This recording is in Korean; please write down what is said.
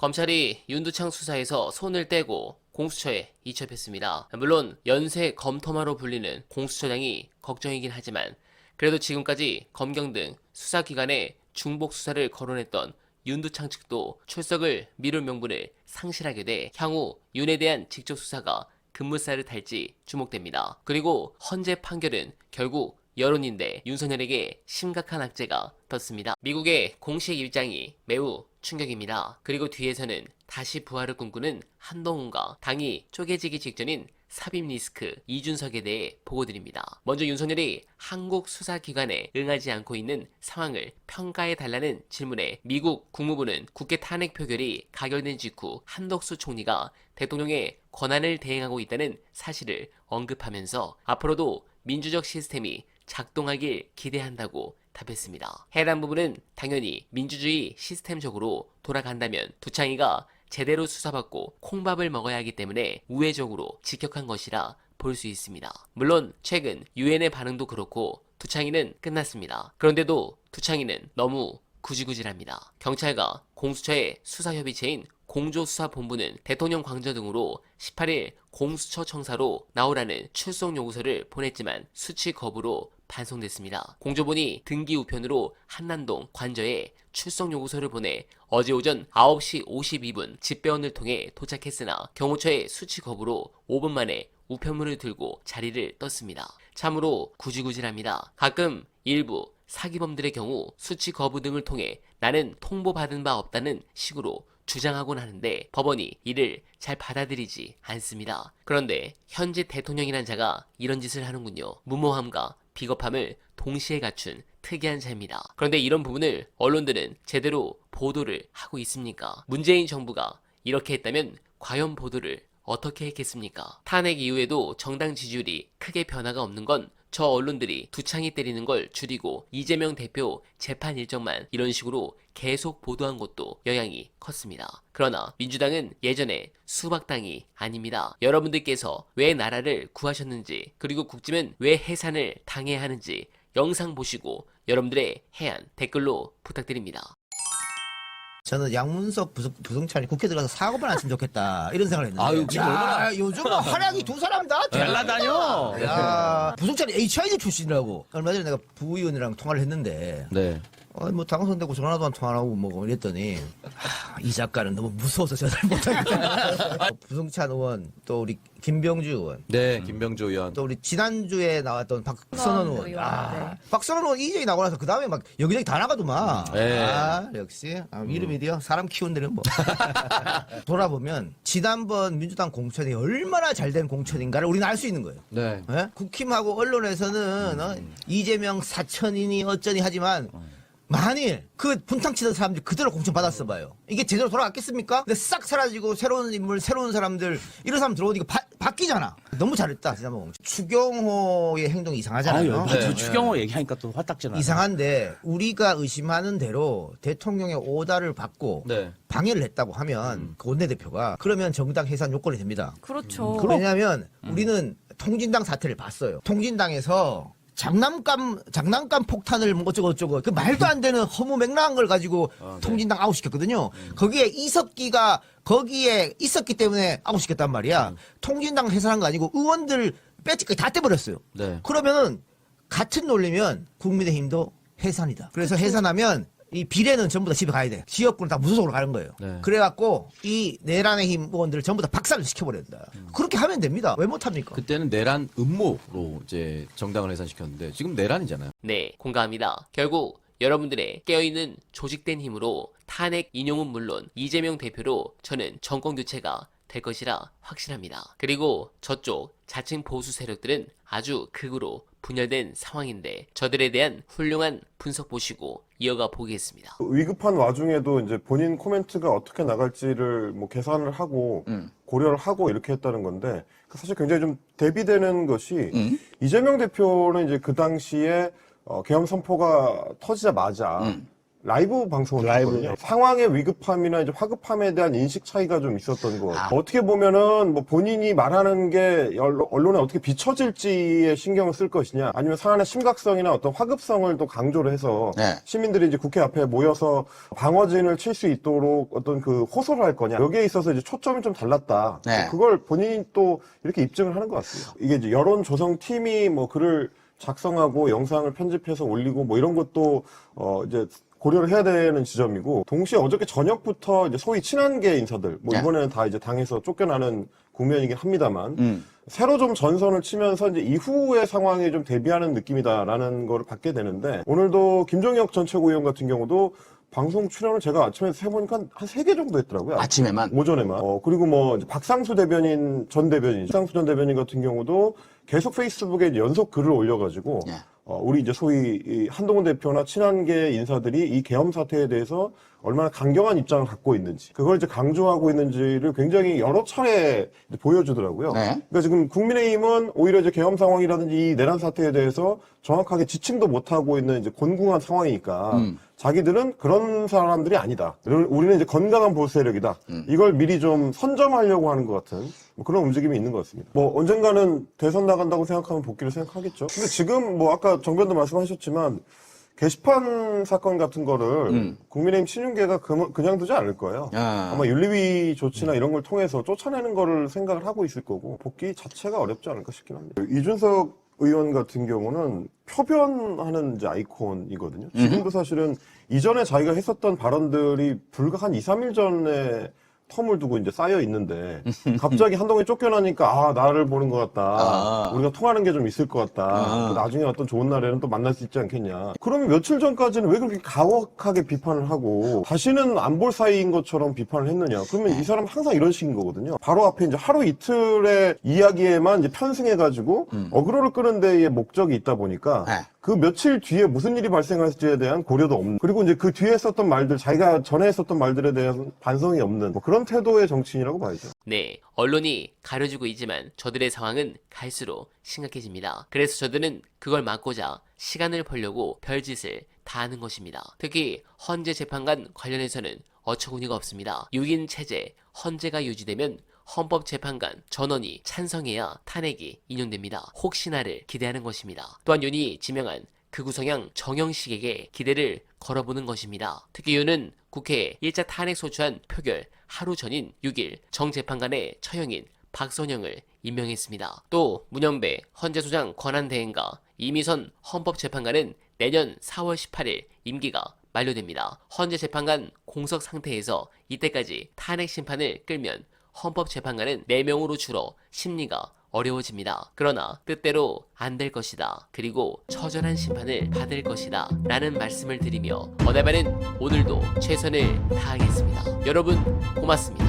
검찰이 윤두창 수사에서 손을 떼고 공수처에 이첩했습니다. 물론 연쇄 검토마로 불리는 공수처장이 걱정이긴 하지만 그래도 지금까지 검경 등 수사기관에 중복 수사를 거론했던 윤두창 측도 출석을 미룰 명분을 상실하게 돼 향후 윤에 대한 직접 수사가 급물살을 탈지 주목됩니다. 그리고 헌재 판결은 결국 여론인데 윤석열에게 심각한 악재가 떴습니다. 미국의 공식 입장이 매우 충격입니다. 그리고 뒤에서는 다시 부활을 꿈꾸는 한동훈과 당이 쪼개지기 직전인 삽입 리스크 이준석에 대해 보고드립니다. 먼저 윤석열이 한국 수사기관에 응하지 않고 있는 상황을 평가해달라는 질문에 미국 국무부는 국회 탄핵 표결이 가결된 직후 한덕수 총리가 대통령의 권한을 대행하고 있다는 사실을 언급하면서 앞으로도 민주적 시스템이 작동하길 기대한다고 답했습니다. 해당 부분은 당연히 민주주의 시스템적으로 돌아간다면 두창이가 제대로 수사받고 콩밥을 먹어야 하기 때문에 우회적으로 직격한 것이라 볼 수 있습니다. 물론 최근 유엔의 반응도 그렇고 두창이는 끝났습니다. 그런데도 두창이는 너무 구질구질합니다. 경찰과 공수처의 수사협의체인 공조수사본부는 대통령 광저 등으로 18일 공수처 청사로 나오라는 출석 요구서를 보냈지만 수치 거부로 반송됐습니다. 공조본이 등기 우편으로 한남동 관저에 출석 요구서를 보내 어제 오전 9시 52분 집배원을 통해 도착했으나 경호처의 수치 거부로 5분 만에 우편물을 들고 자리를 떴습니다. 참으로 구질구질합니다. 가끔 일부 사기범들의 경우 수치 거부 등을 통해 나는 통보받은 바 없다는 식으로 주장하곤 하는데 법원이 이를 잘 받아들이지 않습니다. 그런데 현재 대통령이란 자가 이런 짓을 하는군요. 무모함과 비겁함을 동시에 갖춘 특이한 자입니다. 그런데 이런 부분을 언론들은 제대로 보도를 하고 있습니까? 문재인 정부가 이렇게 했다면 과연 보도를 어떻게 했겠습니까? 탄핵 이후에도 정당 지지율이 크게 변화가 없는 건 저 언론들이 두창이 때리는 걸 줄이고 이재명 대표 재판 일정만 이런 식으로 계속 보도한 것도 영향이 컸습니다. 그러나 민주당은 예전에 수박당이 아닙니다. 여러분들께서 왜 나라를 구하셨는지 그리고 국짐은 왜 해산을 당해야 하는지 영상 보시고 여러분들의 해안 댓글로 부탁드립니다. 저는 양문석 부성찬이 국회 들어가서 사고만 안 했으면 좋겠다 이런 생각을 했는데 아유, 지금 얼마나 요즘 활약이 두 사람 다 잘 나다녀. 야, 부성찬이 HID 출신이라고. 얼마 전에 내가 부의원이랑 통화를 했는데 네. 뭐 당선되고 전화도 안 통화하고 뭐 이랬더니 이 작가는 너무 무서워서 전화를 못하겠다. 부성찬 의원 또 우리 김병주 의원 네, 김병조 의원. 또 우리 지난주에 나왔던 박선원 의원. 네. 박선원 의원 이전이 나고 나서 그 다음에 막 여기저기 다 나가더만. 네. 역시 이름이디요. 사람 키운 데는 뭐. 돌아보면 지난번 민주당 공천이 얼마나 잘된 공천인가를 우리는 알 수 있는 거예요. 네. 예? 국힘하고 언론에서는 이재명 사천이니 어쩌니 하지만 만일 그 분탕 치던 사람들이 그대로 공천 받았어 봐요. 이게 제대로 돌아갔겠습니까? 근데 싹 사라지고 새로운 인물, 새로운 사람들 이런 사람 들어오니까 바뀌잖아. 너무 잘했다. 지난번 공천. 추경호의 행동이 이상하잖아요. 아유, 네. 추경호 얘기하니까 또 화딱지나. 이상한데 우리가 의심하는 대로 대통령의 오다를 받고 네. 방해를 했다고 하면 그 원내대표가 그러면 정당 해산 요건이 됩니다. 그렇죠. 왜냐하면 우리는 통진당 사태를 봤어요. 통진당에서 장난감 폭탄을 뭐 어쩌고 그 말도 안 되는 허무맹랑한 걸 가지고 통진당 아웃시켰거든요. 거기에 이석기가 거기에 있었기 때문에 아웃시켰단 말이야. 통진당 해산한 거 아니고 의원들 배지까지 다 떼버렸어요. 네. 그러면은 같은 논리면 국민의힘도 해산이다. 그래서 해산하면 이 비례는 전부 다 집에 가야 돼. 지역구는 다 무소속으로 가는 거예요. 네. 그래갖고 이 내란의 힘 의원들을 전부 다 박살을 시켜버려야 된다. 그렇게 하면 됩니다. 왜 못합니까? 그때는 내란 음모로 이제 정당을 해산시켰는데 지금 내란이잖아요. 네, 공감합니다. 결국 여러분들의 깨어있는 조직된 힘으로 탄핵 인용은 물론 이재명 대표로 저는 정권 교체가 될 것이라 확신합니다. 그리고 저쪽 자칭 보수 세력들은 아주 극으로 분열된 상황인데 저들에 대한 훌륭한 분석 보시고 이어가 보겠습니다. 위급한 와중에도 이제 본인 코멘트가 어떻게 나갈지를 뭐 계산을 하고 고려를 하고 이렇게 했다는 건데 사실 굉장히 좀 대비되는 것이 이재명 대표는 이제 그 당시에 계엄 선포가 터지자마자 라이브 방송을 라이브. 했거든요. 상황의 위급함이나 이제 화급함에 대한 인식 차이가 좀 있었던 것 같아요. 어떻게 보면은 뭐 본인이 말하는 게 언론에 어떻게 비춰질지에 신경을 쓸 것이냐, 아니면 사안의 심각성이나 어떤 화급성을 또 강조를 해서 네. 시민들이 이제 국회 앞에 모여서 방어진을 칠 수 있도록 어떤 그 호소를 할 거냐, 여기에 있어서 이제 초점이 좀 달랐다. 네. 그걸 본인이 또 이렇게 입증을 하는 것 같습니다. 이게 이제 여론 조성 팀이 뭐 글을 작성하고 영상을 편집해서 올리고 뭐 이런 것도 이제 고려를 해야 되는 지점이고, 동시에 어저께 저녁부터 이제 소위 친한계 인사들, 뭐 네. 이번에는 다 이제 당에서 쫓겨나는 국면이긴 합니다만, 새로 좀 전선을 치면서 이제 이후의 상황에 좀 대비하는 느낌이다라는 걸 받게 되는데, 오늘도 김종혁 전 최고위원 같은 경우도 방송 출연을 제가 아침에 세보니까 한 3개 정도 했더라고요. 아침에만? 오전에만. 그리고 뭐 이제 박상수 전 대변인 같은 경우도 계속 페이스북에 이제 연속 글을 올려가지고, 네. 우리 이제 소위 이 한동훈 대표나 친한계 인사들이 이 계엄 사태에 대해서 얼마나 강경한 입장을 갖고 있는지, 그걸 이제 강조하고 있는지를 굉장히 여러 차례 이제 보여주더라고요. 네. 그러니까 지금 국민의힘은 오히려 이제 계엄 상황이라든지 이 내란 사태에 대해서 정확하게 지칭도 못하고 있는 이제 곤궁한 상황이니까 자기들은 그런 사람들이 아니다. 우리는 이제 건강한 보수 세력이다. 이걸 미리 좀 선점하려고 하는 것 같은 뭐 그런 움직임이 있는 것 같습니다. 뭐 언젠가는 대선 나간다고 생각하면 복귀를 생각하겠죠. 근데 지금 뭐 아까 정변도 말씀하셨지만 게시판 사건 같은 거를 국민의힘 친윤계가 그냥 두지 않을 거예요. 아마 윤리위 조치나 이런 걸 통해서 쫓아내는 거를 생각을 하고 있을 거고, 복귀 자체가 어렵지 않을까 싶긴 합니다. 이준석 의원 같은 경우는 표변하는 이제 아이콘이거든요. 지금도 사실은 이전에 자기가 했었던 발언들이 불과 한 2, 3일 전에 텀을 두고 이제 쌓여 있는데, 갑자기 한동훈이 쫓겨나니까 나를 보는 것 같다. 우리가 통하는 게 좀 있을 것 같다. 또 나중에 어떤 좋은 날에는 또 만날 수 있지 않겠냐. 그러면 며칠 전까지는 왜 그렇게 가혹하게 비판을 하고 다시는 안 볼 사이인 것처럼 비판을 했느냐. 그러면 이 사람 항상 이런 식인 거거든요. 바로 앞에 이제 하루 이틀의 이야기에만 이제 편승해가지고 어그로를 끄는 데에 목적이 있다 보니까 네. 그 며칠 뒤에 무슨 일이 발생할지에 대한 고려도 없는, 그리고 이제 그 뒤에 했었던 말들, 자기가 전에 했었던 말들에 대한 반성이 없는 뭐 그런 태도의 정치인이라고 봐야죠. 네, 언론이 가려주고 있지만 저들의 상황은 갈수록 심각해집니다. 그래서 저들은 그걸 막고자 시간을 벌려고 별짓을 다 하는 것입니다. 특히 헌재 재판관 관련해서는 어처구니가 없습니다. 6인 체제, 헌재가 유지되면 헌법재판관 전원이 찬성해야 탄핵이 인용됩니다. 혹시나를 기대하는 것입니다. 또한 윤이 지명한 극우 성향 정영식에게 기대를 걸어보는 것입니다. 특히 윤은 국회에 1차 탄핵 소추안 표결 하루 전인 6일 정재판관의 처형인 박선영을 임명했습니다. 또 문현배 헌재소장 권한대행과 이미선 헌법재판관은 내년 4월 18일 임기가 만료됩니다. 헌재재판관 공석 상태에서 이때까지 탄핵 심판을 끌면 헌법재판관은 4명으로 줄어 심리가 어려워집니다. 그러나 뜻대로 안 될 것이다. 그리고 처절한 심판을 받을 것이다. 라는 말씀을 드리며 어네바는 오늘도 최선을 다하겠습니다. 여러분 고맙습니다.